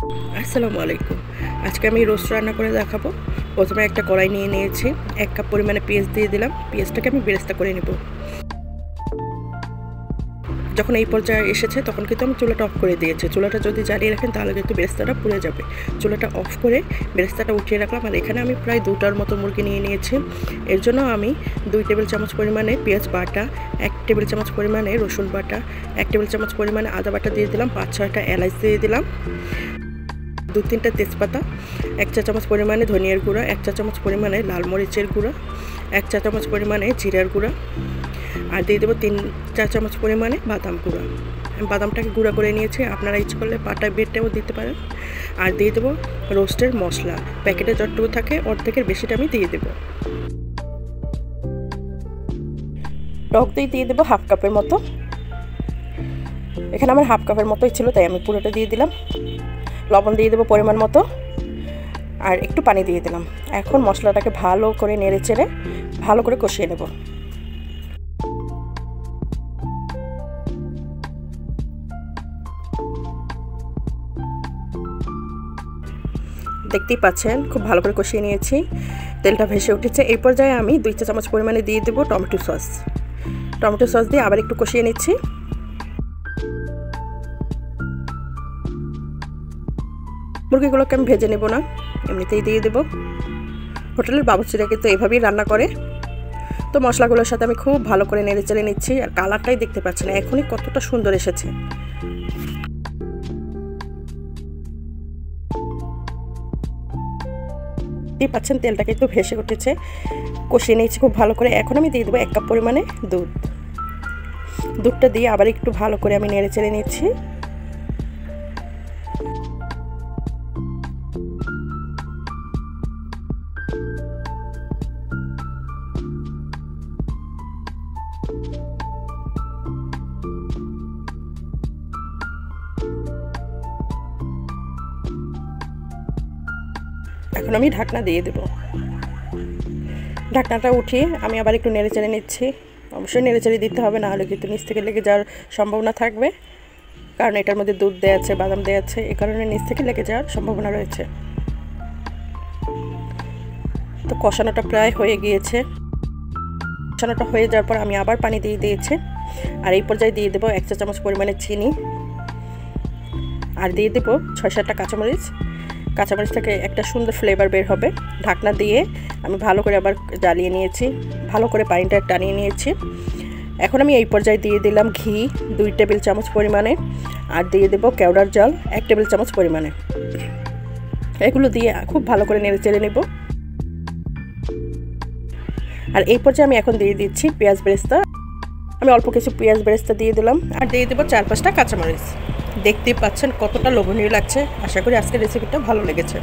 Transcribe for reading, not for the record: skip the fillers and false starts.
আসসালামু আলাইকুম। আজকে আমি রোস্ট রান্না করে দেখাবো। প্রথমে একটা কড়াই নিয়ে নিয়েছি, 1 কাপ পরিমাণে পেঁয়াজ দিয়ে দিলাম। পেঁয়াজটাকে আমি বেরেস্তা করে নেব। যখন এই পর্যায়ে এসেছে তখন কিন্তু আমি চুলাটা অফ করে দিয়েছি। চুলাটা যদি জ্বালিয়ে রাখেন তাহলে কিন্তু বেরেস্তাটা পুড়ে যাবে। চুলাটা অফ করে বেরেস্তাটা উঠিয়ে রাখলাম। আর এখানে আমি প্রায় 2টার মতো মুরগি নিয়ে নিয়েছি। এর জন্য আমি 2 টেবিল চামচ পরিমাণে পেঁয়াজ বাটা, 1 টেবিল চামচ পরিমাণে রসুন বাটা, 1 টেবিল চামচ পরিমাণে আদা বাটা দিয়ে দিলাম, 5-6টা এলাচ দিয়ে দিলাম, 2-3টা তেজপাতা, 1 চা চামচ পরিমাণে ধনিয়ার গুঁড়া, 1 চা চামচ পরিমাণে লাল মরিচের গুঁড়া, 1 চা চামচ পরিমাণে জিরার গুঁড়া, আর দিয়ে দেবো 3 চা চামচ পরিমাণে বাদাম গুঁড়া। বাদামটাকে গুঁড়া করে নিয়েছি, আপনারা ইচ্ছে করলে পাটায় বেটেও দিতে পারেন। আর দিয়ে দেবো রোস্টের মশলা, প্যাকেটে যতটুকু থাকে অর্ধেকের বেশিটা আমি দিয়ে দেবো। টক দই দিয়ে দেবো 1/2 কাপের মতো। এখানে আমার 1/2 কাপের মতোই ছিল, তাই আমি পুরোটা দিয়ে দিলাম। লবণ দিয়ে দেবো পরিমাণ মতো, আর একটু পানি দিয়ে দিলাম। এখন মশলাটাকে ভালো করে নেড়ে চেড়ে ভালো করে কষিয়ে নেব। দেখতেই পাচ্ছেন খুব ভালো করে কষিয়ে নিয়েছি, তেলটা ভেসে উঠেছে। এই পর্যায়ে আমি 2 চা চামচ পরিমাণে দিয়ে দেবো টমেটো সস। টমেটো সস দিয়ে আবার একটু কষিয়ে নিচ্ছি। মুরগিগুলোকে আমি ভেজে নেব না, এমনিতেই দিয়ে দেবো। হোটেলের বাবুর্চিরা কিন্তু এভাবেই রান্না করে। তো মশলাগুলোর সাথে আমি খুব ভালো করে নেড়ে চেড়ে নিচ্ছি। আর কালারটাই দেখতে পাচ্ছেন এখনই কতটা সুন্দর এসেছে। দেখতেই পাচ্ছেন তেলটা কিন্তু ভেসে উঠেছে, কষিয়ে নিয়েছি খুব ভালো করে। এখন আমি দিয়ে দেবো 1 কাপ পরিমাণে দুধ। দুধটা দিয়ে আবার একটু ভালো করে আমি নেড়ে চেড়ে নিচ্ছি। এখন আমি ঢাকনা দিয়ে দেব। ঢাকনাটা উঠিয়ে আমি আবার একটু নেড়ে চেড়ে নিচ্ছি। অবশ্যই নেড়ে চেড়ে দিতে হবে, না হলে কিন্তু নিচ থেকে লেগে যাওয়ার সম্ভাবনা থাকবে, কারণ এটার মধ্যে দুধ দেওয়া আছে, বাদাম দেওয়া আছে, এই কারণে নিচ থেকে লেগে যাওয়ার সম্ভাবনা রয়েছে। তো কষানোটা প্রায় হয়ে গিয়েছে। কষানোটা হয়ে যাওয়ার পর আমি আবার পানি দিয়ে দিয়েছি। আর এই পর্যায়ে দিয়ে দেবো 1 চা চামচ পরিমাণে চিনি, আর দিয়ে দেবো 6-7টা কাঁচামরিচ। কাঁচামরিচ থেকে একটা সুন্দর ফ্লেভার বের হবে। ঢাকনা দিয়ে আমি ভালো করে আবার জ্বালিয়ে নিয়েছি, ভালো করে পানিটা টানিয়ে নিয়েছি। এখন আমি এই পর্যায়ে দিয়ে দিলাম ঘি 2 টেবিল চামচ পরিমাণে, আর দিয়ে দেবো কেওড়ার জল 1 টেবিল চামচ পরিমাণে। এগুলো দিয়ে খুব ভালো করে নেড়ে চেড়ে নেব। আর এই পর্যায়ে আমি এখন দিয়ে দিচ্ছি পেঁয়াজ বেরেস্তা। আমি অল্প কিছু পেঁয়াজ বেরেস্তা দিয়ে দিলাম, আর দিয়ে দেবো 4-5টা কাঁচামরিচ। দেখতেই পাচ্ছেন কতটা লোভনীয় লাগছে। আশা করি আজকের রেসিপিটা ভালো লেগেছে।